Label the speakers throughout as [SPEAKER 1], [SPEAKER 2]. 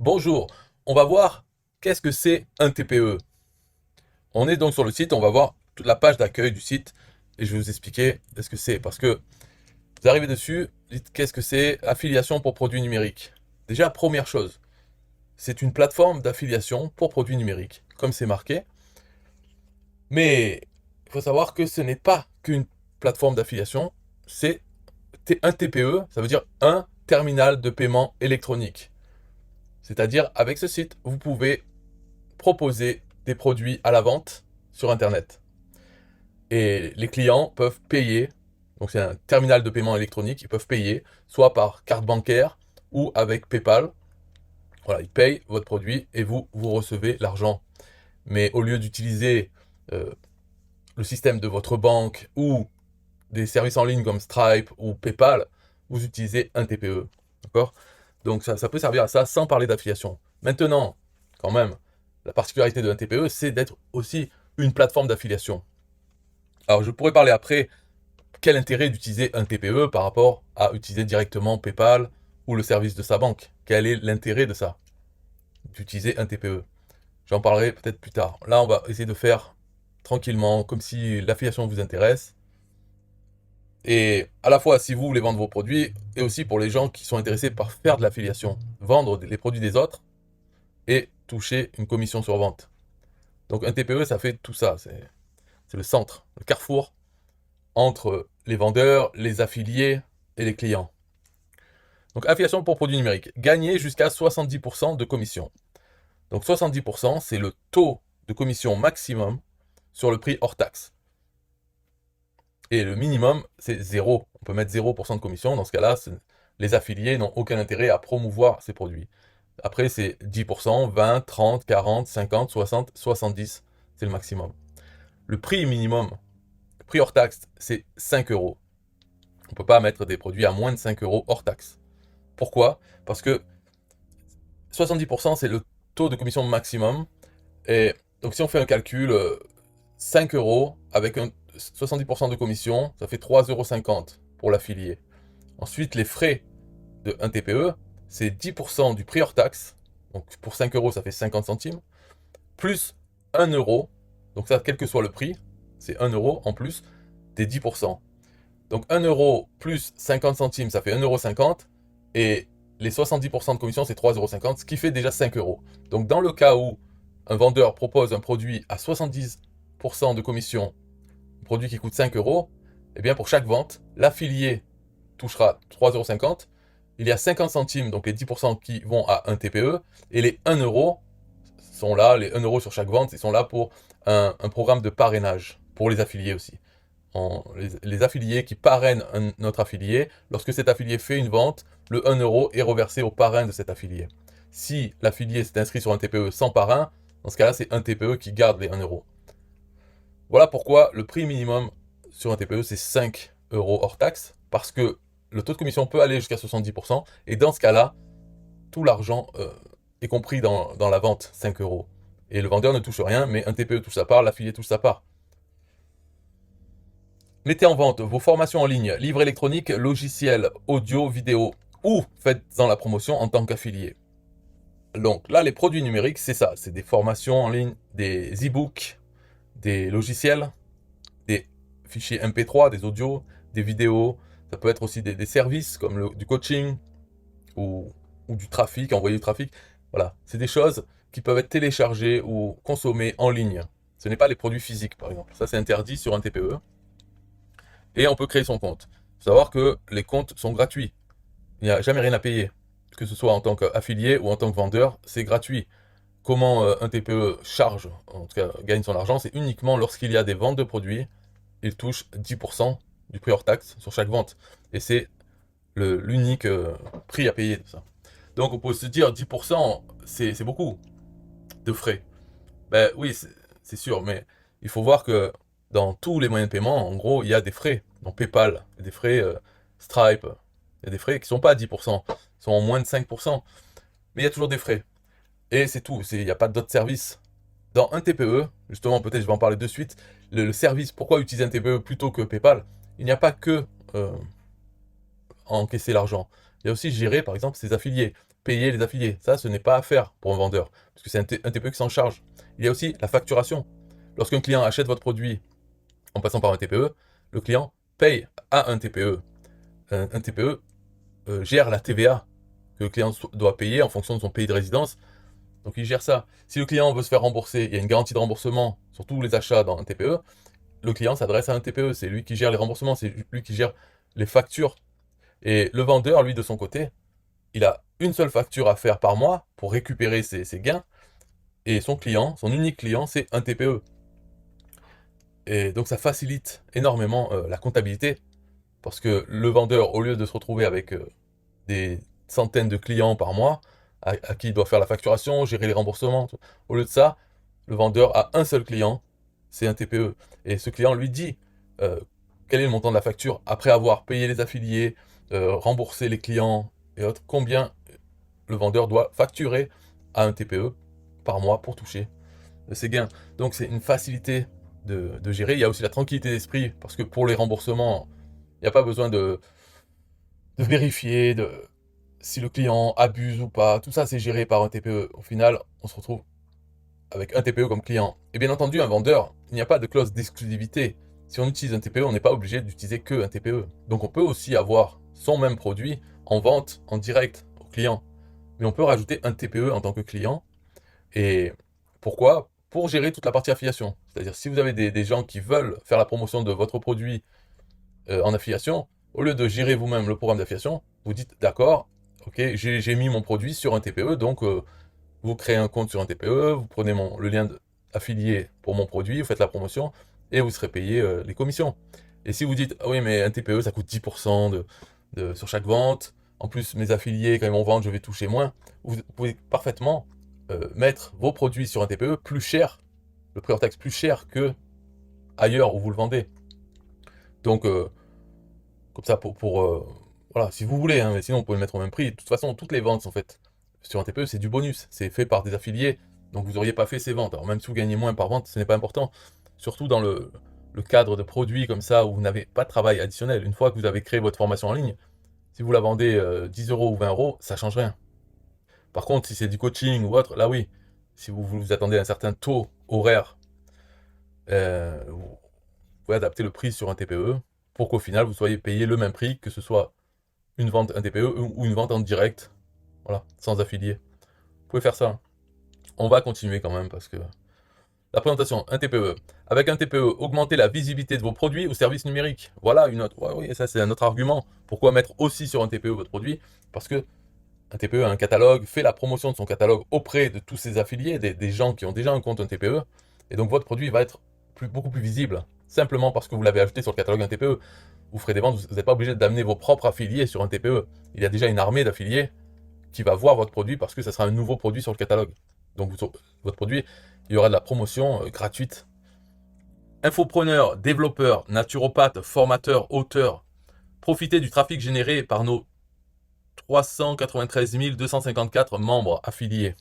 [SPEAKER 1] Bonjour, on va voir qu'est-ce que c'est un TPE. On est donc sur le site, on va voir toute la page d'accueil du site et je vais vous expliquer ce que c'est. Parce que vous arrivez dessus, dites qu'est-ce que c'est affiliation pour produits numériques. Déjà, première chose, c'est une plateforme d'affiliation pour produits numériques, comme c'est marqué. Mais il faut savoir que ce n'est pas qu'une plateforme d'affiliation, c'est un TPE, ça veut dire un terminal de paiement électronique. C'est-à-dire, avec ce site, vous pouvez proposer des produits à la vente sur Internet. Et les clients peuvent payer, donc c'est un terminal de paiement électronique, ils peuvent payer soit par carte bancaire ou avec PayPal. Voilà, ils payent votre produit et vous recevez l'argent. Mais au lieu d'utiliser euh, le système de votre banque ou des services en ligne comme Stripe ou PayPal, vous utilisez un TPE. D'accord? Donc ça peut servir à ça sans parler d'affiliation. Maintenant, quand même, la particularité de un TPE, c'est d'être aussi une plateforme d'affiliation. Alors je pourrais parler après quel intérêt d'utiliser un TPE par rapport à utiliser directement PayPal ou le service de sa banque. Quel est l'intérêt de ça, d'utiliser un TPE? J'en parlerai peut-être plus tard. Là, on va essayer de faire tranquillement, comme si l'affiliation vous intéresse. Et à la fois, si vous voulez vendre vos produits, et aussi pour les gens qui sont intéressés par faire de l'affiliation, vendre les produits des autres et toucher une commission sur vente. Donc un TPE, ça fait tout ça. C'est le centre, le carrefour entre les vendeurs, les affiliés et les clients. Donc affiliation pour produits numériques. Gagner jusqu'à 70% de commission. Donc 70%, c'est le taux de commission maximum sur le prix hors taxe. Et le minimum, c'est 0. On peut mettre 0% de commission. Dans ce cas-là, les affiliés n'ont aucun intérêt à promouvoir ces produits. Après, c'est 10%, 20, 30, 40, 50, 60, 70. C'est le maximum. Le prix minimum, le prix hors taxe, c'est 5 euros. On ne peut pas mettre des produits à moins de 5 euros hors taxe. Pourquoi? Parce que 70%, c'est le taux de commission maximum. Et donc, si on fait un calcul, 5 euros avec 70% de commission, ça fait 3,50 euros pour l'affilié. Ensuite, les frais de 1 TPE, c'est 10% du prix hors taxe. Donc, pour 5 euros, ça fait 50 centimes. Plus 1 euro. Donc, ça, quel que soit le prix, c'est 1 euro en plus des 10%. Donc 1 euro plus 50 centimes, ça fait 1,50 €. Et les 70% de commission, c'est 3,50 €, ce qui fait déjà 5 euros. Donc dans le cas où un vendeur propose un produit à 70% de commission, un produit qui coûte 5 euros, eh bien pour chaque vente, l'affilié touchera 3,50 €. Il y a 50 centimes, donc les 10% qui vont à un TPE, et les 1 euro sont là, les 1 euro sur chaque vente, ils sont là pour un programme de parrainage, pour les affiliés aussi. Les affiliés qui parrainent notre affilié, lorsque cet affilié fait une vente, le 1 euro est reversé au parrain de cet affilié. Si l'affilié s'est inscrit sur un TPE sans parrain, dans ce cas-là, c'est un TPE qui garde les 1 euro. Voilà pourquoi le prix minimum sur un TPE, c'est 5 euros hors taxe, parce que le taux de commission peut aller jusqu'à 70%, et dans ce cas-là, tout l'argent est compris dans la vente, 5 euros. Et le vendeur ne touche rien, mais un TPE touche sa part, l'affilié touche sa part. Mettez en vente vos formations en ligne, livres électroniques, logiciels, audio, vidéo, ou faites-en la promotion en tant qu'affilié. Donc là, les produits numériques, c'est ça, c'est des formations en ligne, des e-books, des logiciels, des fichiers MP3, des audios, des vidéos. Ça peut être aussi des services comme du coaching ou, ou du trafic, envoyer du trafic. Voilà, c'est des choses qui peuvent être téléchargées ou consommées en ligne. Ce n'est pas les produits physiques, par exemple. Ça, c'est interdit sur un TPE. Et on peut créer son compte. Il faut savoir que les comptes sont gratuits. Il n'y a jamais rien à payer. Que ce soit en tant qu'affilié ou en tant que vendeur, c'est gratuit. Comment un TPE charge, en tout cas gagne son argent, c'est uniquement lorsqu'il y a des ventes de produits, il touche 10% du prix hors taxe sur chaque vente. Et c'est l'unique prix à payer de ça. Donc on peut se dire 10%, c'est beaucoup de frais. Ben oui, c'est sûr, mais il faut voir que dans tous les moyens de paiement, en gros, il y a des frais. Dans PayPal, il y a des frais Stripe, il y a des frais qui ne sont pas à 10%, ils sont en moins de 5%. Mais il y a toujours des frais. Et c'est tout, il n'y a pas d'autres services. Dans un TPE, justement, peut-être je vais en parler de suite, le service, pourquoi utiliser un TPE plutôt que PayPal? Il n'y a pas que euh, encaisser l'argent. Il y a aussi gérer, par exemple, ses affiliés. payer les affiliés. Ça, ce n'est pas à faire pour un vendeur, parce que c'est un TPE qui s'en charge. Il y a aussi la facturation. Lorsqu'un client achète votre produit en passant par un TPE, le client paye à un TPE. Un TPE gère la TVA que le client doit payer en fonction de son pays de résidence. Donc il gère ça. Si le client veut se faire rembourser, il y a une garantie de remboursement sur tous les achats dans un TPE, le client s'adresse à un TPE. C'est lui qui gère les remboursements, c'est lui qui gère les factures. Et le vendeur, lui, de son côté, il a une seule facture à faire par mois pour récupérer ses gains. Et son client, son unique client, c'est un TPE. Et donc ça facilite énormément la comptabilité. Parce que le vendeur, au lieu de se retrouver avec des centaines de clients par mois, à qui il doit faire la facturation, gérer les remboursements, au lieu de ça, le vendeur a un seul client, c'est un TPE. Et ce client lui dit quel est le montant de la facture après avoir payé les affiliés, remboursé les clients et autres, combien le vendeur doit facturer à un TPE par mois pour toucher ses gains. Donc c'est une facilité de gérer. Il y a aussi la tranquillité d'esprit, parce que pour les remboursements, il n'y a pas besoin de vérifier si le client abuse ou pas. Tout ça, c'est géré par un TPE. Au final, on se retrouve avec un TPE comme client. Et bien entendu, un vendeur, il n'y a pas de clause d'exclusivité. Si on utilise un TPE, on n'est pas obligé d'utiliser que un TPE. Donc on peut aussi avoir son même produit en vente, en direct au client. Mais on peut rajouter un TPE en tant que client. Et pourquoi? Pour gérer toute la partie affiliation. C'est-à-dire, si vous avez des gens qui veulent faire la promotion de votre produit en affiliation, au lieu de gérer vous-même le programme d'affiliation, vous dites d'accord, ok, j'ai mis mon produit sur un TPE, donc vous créez un compte sur un TPE, vous prenez le lien affilié pour mon produit, vous faites la promotion et vous serez payé les commissions. Et si vous dites, ah oui, mais un TPE ça coûte 10% sur chaque vente, en plus mes affiliés, quand ils vont vendre, je vais toucher moins, vous pouvez parfaitement mettre vos produits sur un TPE plus cher, le prix hors taxe plus cher que ailleurs où vous le vendez. Donc, comme ça, voilà, si vous voulez, hein, mais sinon, on peut le mettre au même prix. De toute façon, toutes les ventes sont faites sur un TPE, c'est du bonus. C'est fait par des affiliés, donc vous n'auriez pas fait ces ventes. Alors, même si vous gagnez moins par vente, ce n'est pas important. Surtout dans le cadre de produits comme ça, où vous n'avez pas de travail additionnel. Une fois que vous avez créé votre formation en ligne, si vous la vendez 10 euros ou 20 euros, ça ne change rien. Par contre, si c'est du coaching ou autre, là oui, si vous attendez un certain taux horaire, vous pouvez adapter le prix sur un TPE pour qu'au final vous soyez payé le même prix, que ce soit une vente un TPE ou une vente en direct, voilà, sans affilié. Vous pouvez faire ça. On va continuer quand même parce que la présentation, un TPE. Avec un TPE, augmenter la visibilité de vos produits ou services numériques. Voilà une autre. Ouais, oui, ça c'est un autre argument. Pourquoi mettre aussi sur un TPE votre produit? Parce que un TPE a un catalogue, fait la promotion de son catalogue auprès de tous ses affiliés, des gens qui ont déjà un compte un TPE, et donc votre produit va être beaucoup plus visible, simplement parce que vous l'avez ajouté sur le catalogue un TPE. Vous ferez des ventes, vous n'êtes pas obligé d'amener vos propres affiliés sur un TPE. Il y a déjà une armée d'affiliés qui va voir votre produit parce que ça sera un nouveau produit sur le catalogue. Donc votre produit, il y aura de la promotion gratuite. Infopreneur, développeur, naturopathe, formateur, auteur, profitez du trafic généré par nos 393 254 membres affiliés.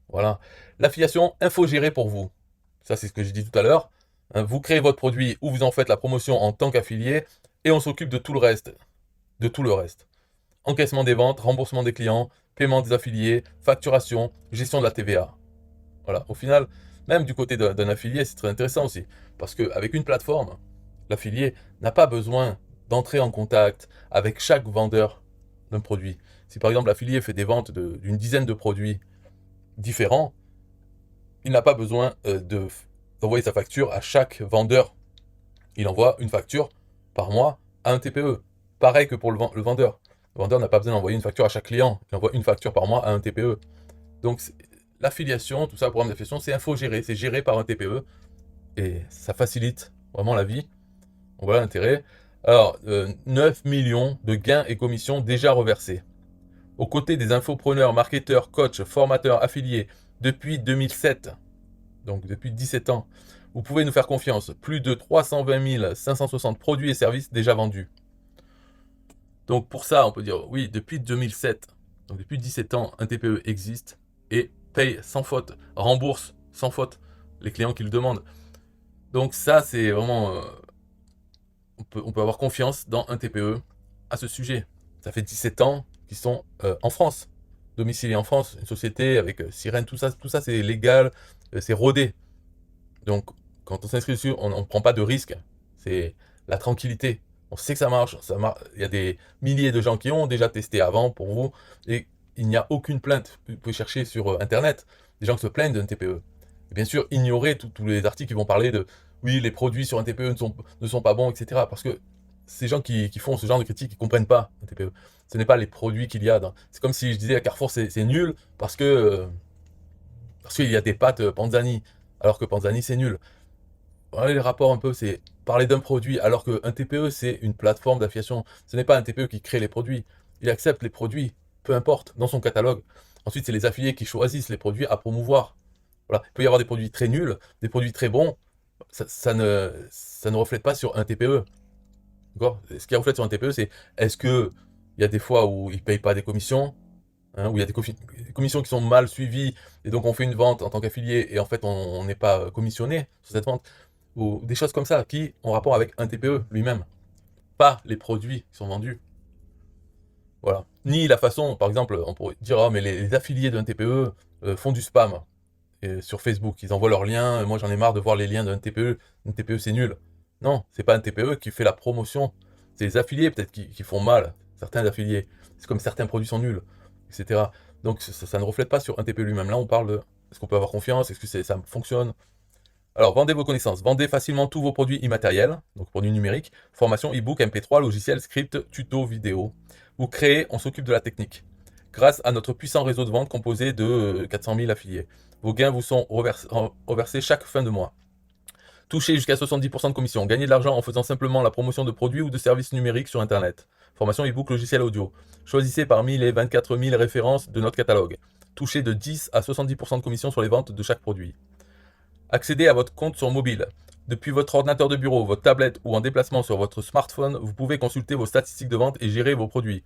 [SPEAKER 1] Voilà. L'affiliation infogérée pour vous. Ça, c'est ce que j'ai dit tout à l'heure. Vous créez votre produit ou vous en faites la promotion en tant qu'affilié et on s'occupe de tout le reste. De tout le reste. Encaissement des ventes, remboursement des clients, paiement des affiliés, facturation, gestion de la TVA. Voilà. Au final, même du côté d'un affilié, c'est très intéressant aussi. Parce qu'avec une plateforme, l'affilié n'a pas besoin d'entrer en contact avec chaque vendeur d'un produit. Si par exemple l'affilié fait des ventes d'une dizaine de produits différents, il n'a pas besoin d'envoyer sa facture à chaque vendeur. Il envoie une facture par mois à un TPE. Pareil que pour le vendeur. Le vendeur n'a pas besoin d'envoyer une facture à chaque client. Il envoie une facture par mois à un TPE. Donc l'affiliation, tout ça, le programme d'affiliation, c'est infogéré, c'est géré par un TPE. Et ça facilite vraiment la vie. Donc voilà l'intérêt. Alors, 9 millions de gains et commissions déjà reversés. Aux côtés des infopreneurs, marketeurs, coachs, formateurs, affiliés, depuis 2007, donc depuis 17 ans, vous pouvez nous faire confiance. Plus de 320 560 produits et services déjà vendus. Donc pour ça, on peut dire, oui, depuis 2007, donc depuis 17 ans, un TPE existe et paye sans faute, rembourse sans faute les clients qui le demandent. Donc ça, c'est vraiment... on peut avoir confiance dans un TPE à ce sujet. Ça fait 17 ans, qui sont en France, domiciliés en France, une société avec sirène, tout ça c'est légal, c'est rodé. Donc, quand on s'inscrit dessus, on ne prend pas de risque. C'est la tranquillité. On sait que ça marche. Il y a des milliers de gens qui ont déjà testé avant pour vous. Et il n'y a aucune plainte. Vous pouvez chercher sur Internet des gens qui se plaignent d'un TPE. Et bien sûr, ignorer tous les articles qui vont parler de oui, les produits sur un TPE ne sont pas bons, etc. Parce que ces gens qui font ce genre de critiques, ils ne comprennent pas un TPE. Ce n'est pas les produits qu'il y a. C'est comme si je disais à Carrefour, c'est nul parce qu'il y a des pâtes Panzani, alors que Panzani, c'est nul. Voilà les rapports un peu, c'est parler d'un produit, alors qu'un TPE, c'est une plateforme d'affiliation. Ce n'est pas un TPE qui crée les produits. Il accepte les produits, peu importe, dans son catalogue. Ensuite, c'est les affiliés qui choisissent les produits à promouvoir. Voilà. Il peut y avoir des produits très nuls, des produits très bons. Ça ne reflète pas sur un TPE. D'accord? Ce qui reflète sur un TPE, c'est est-ce qu'il y a des fois où ils ne payent pas des commissions, hein, où il y a des commissions qui sont mal suivies, et donc on fait une vente en tant qu'affilié, et en fait on n'est pas commissionné sur cette vente, ou des choses comme ça, qui ont rapport avec un TPE lui-même, pas les produits qui sont vendus. Voilà. Ni la façon, par exemple, on pourrait dire, oh, mais les affiliés d'un TPE font du spam sur Facebook, ils envoient leurs liens, moi j'en ai marre de voir les liens d'un TPE, un TPE c'est nul. Non, c'est pas un TPE qui fait la promotion, c'est les affiliés peut-être qui font mal, certains affiliés. C'est comme certains produits sont nuls, etc. Donc ça ne reflète pas sur un TPE lui-même. Là on parle de, est-ce qu'on peut avoir confiance, est-ce que ça fonctionne? Alors, vendez vos connaissances, vendez facilement tous vos produits immatériels, donc produits numériques, formation, e-book, MP3, logiciel, script, tuto, vidéo. Vous créez, on s'occupe de la technique. Grâce à notre puissant réseau de vente composé de 400 000 affiliés. Vos gains vous sont reversés chaque fin de mois. Touchez jusqu'à 70% de commission. Gagnez de l'argent en faisant simplement la promotion de produits ou de services numériques sur Internet. Formation e-book, logiciel audio. Choisissez parmi les 24 000 références de notre catalogue. Touchez de 10 à 70% de commission sur les ventes de chaque produit. Accédez à votre compte sur mobile. Depuis votre ordinateur de bureau, votre tablette ou en déplacement sur votre smartphone, vous pouvez consulter vos statistiques de vente et gérer vos produits.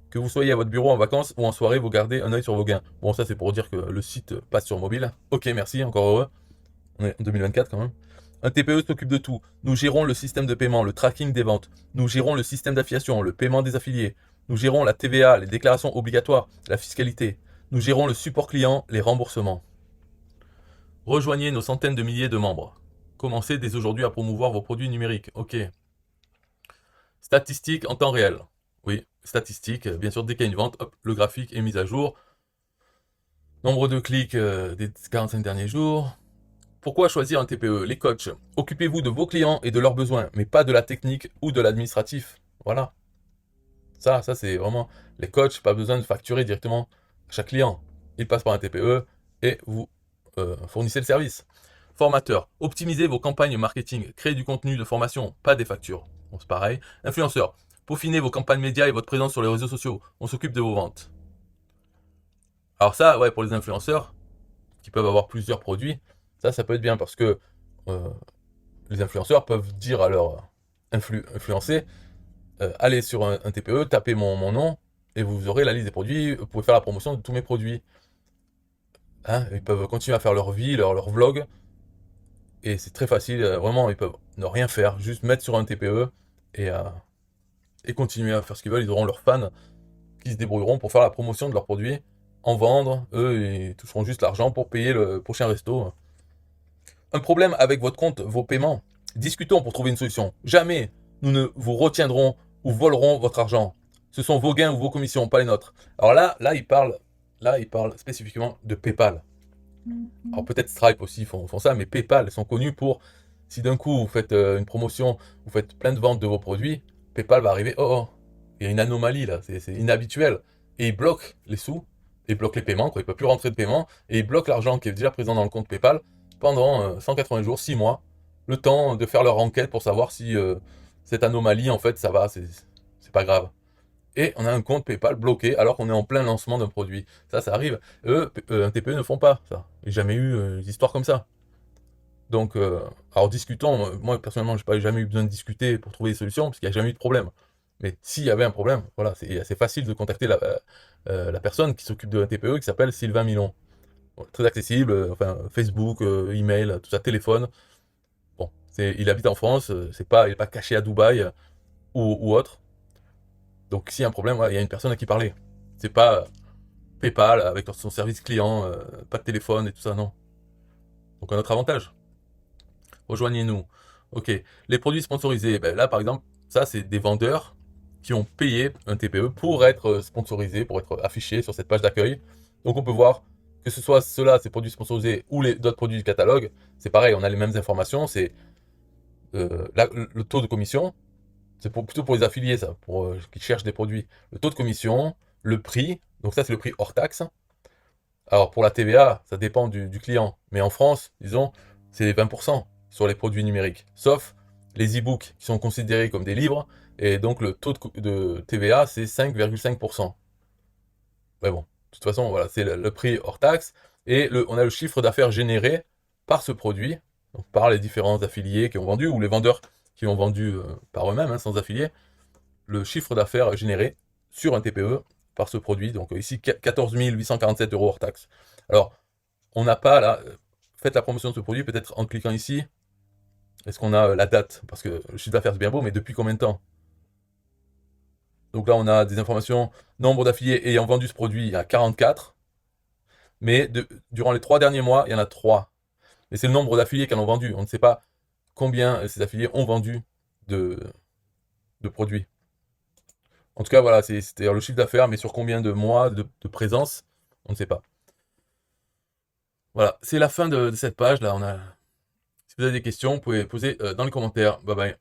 [SPEAKER 1] Que vous soyez à votre bureau en vacances ou en soirée, vous gardez un œil sur vos gains. Bon, ça c'est pour dire que le site passe sur mobile. Ok, merci, encore heureux. On est en 2024 quand même. Un TPE s'occupe de tout. Nous gérons le système de paiement, le tracking des ventes. Nous gérons le système d'affiliation, le paiement des affiliés. Nous gérons la TVA, les déclarations obligatoires, la fiscalité. Nous gérons le support client, les remboursements. Rejoignez nos centaines de milliers de membres. Commencez dès aujourd'hui à promouvoir vos produits numériques. Ok. Statistiques en temps réel. Oui, statistiques. Bien sûr, dès qu'il y a une vente, hop, le graphique est mis à jour. Nombre de clics des 45 derniers jours. Pourquoi choisir un TPE? Les coachs. Occupez-vous de vos clients et de leurs besoins, mais pas de la technique ou de l'administratif. Voilà. Ça c'est vraiment... Les coachs, pas besoin de facturer directement à chaque client. Ils passent par un TPE et vous fournissez le service. Formateur, optimisez vos campagnes marketing, créez du contenu de formation, pas des factures. Bon, c'est pareil. Influenceur, peaufinez vos campagnes médias et votre présence sur les réseaux sociaux. On s'occupe de vos ventes. Alors ça, ouais, pour les influenceurs, qui peuvent avoir plusieurs produits, ça peut être bien parce que les influenceurs peuvent dire à leurs influencés, allez sur un TPE, tapez mon nom, et vous aurez la liste des produits, vous pouvez faire la promotion de tous mes produits. Hein, ils peuvent continuer à faire leur vie, leur vlog, et c'est très facile, vraiment, ils peuvent ne rien faire, juste mettre sur un TPE et continuer à faire ce qu'ils veulent. Ils auront leurs fans qui se débrouilleront pour faire la promotion de leurs produits, en vendre, eux, ils toucheront juste l'argent pour payer le prochain resto. Un problème avec votre compte, vos paiements, discutons pour trouver une solution. Jamais nous ne vous retiendrons ou volerons votre argent. Ce sont vos gains ou vos commissions, pas les nôtres. Alors là, il parle spécifiquement de PayPal. Alors peut-être Stripe aussi font ça, mais PayPal sont connus pour, si d'un coup vous faites une promotion, vous faites plein de ventes de vos produits, PayPal va arriver, oh, il y a une anomalie là, c'est inhabituel. Et il bloque les sous, il bloque les paiements, quoi, il ne peut plus rentrer de paiement, et il bloque l'argent qui est déjà présent dans le compte PayPal pendant 180 jours, 6 mois, le temps de faire leur enquête pour savoir si cette anomalie, en fait, ça va, c'est pas grave. Et on a un compte PayPal bloqué alors qu'on est en plein lancement d'un produit. Ça arrive. Eux, un TPE ne font pas ça. Il n'y a jamais eu d'histoire comme ça. Donc, alors discutons. Moi, personnellement, je n'ai jamais eu besoin de discuter pour trouver des solutions parce qu'il n'y a jamais eu de problème. Mais s'il y avait un problème, voilà, c'est assez facile de contacter la personne qui s'occupe de un TPE qui s'appelle Sylvain Milon. Bon, très accessible, enfin, Facebook, email, tout ça, téléphone. Bon, il habite en France, il n'est pas caché à Dubaï ou autre. Donc s'il y a un problème, voilà, il y a une personne à qui parler. C'est pas PayPal avec son service client, pas de téléphone et tout ça, non. Donc un autre avantage. Rejoignez-nous. Ok. Les produits sponsorisés, ben là par exemple, ça c'est des vendeurs qui ont payé un TPE pour être sponsorisés, pour être affichés sur cette page d'accueil. Donc on peut voir que ce soit ceux-là, ces produits sponsorisés, ou les d'autres produits du catalogue, c'est pareil, on a les mêmes informations, c'est le taux de commission, c'est plutôt pour les affiliés ça, pour qui cherchent des produits. Le taux de commission, le prix, donc ça c'est le prix hors taxe. Alors pour la TVA, ça dépend du client, mais en France, disons, c'est 20% sur les produits numériques, sauf les e-books qui sont considérés comme des livres, et donc le taux de TVA c'est 5,5%. Mais bon, de toute façon, voilà, c'est le prix hors taxe, et on a le chiffre d'affaires généré par ce produit, donc par les différents affiliés qui ont vendu, ou les vendeurs qui ont vendu par eux-mêmes, hein, sans affiliés, le chiffre d'affaires généré sur un TPE par ce produit. Donc ici, 14 847 euros hors taxe. Alors, on n'a pas là, faites la promotion de ce produit peut-être en cliquant ici. Est-ce qu'on a la date? Parce que le chiffre d'affaires c'est bien beau, mais depuis combien de temps? Donc là, on a des informations. Nombre d'affiliés ayant vendu ce produit, il y a 44. Mais durant les 3 derniers mois, il y en a 3. Mais c'est le nombre d'affiliés qui en ont vendu. On ne sait pas combien ces affiliés ont vendu de, de produits. En tout cas, voilà, c'était le chiffre d'affaires, mais sur combien de mois de présence, on ne sait pas. Voilà, c'est la fin de cette page. Là, si vous avez des questions, vous pouvez poser dans les commentaires. Bye bye.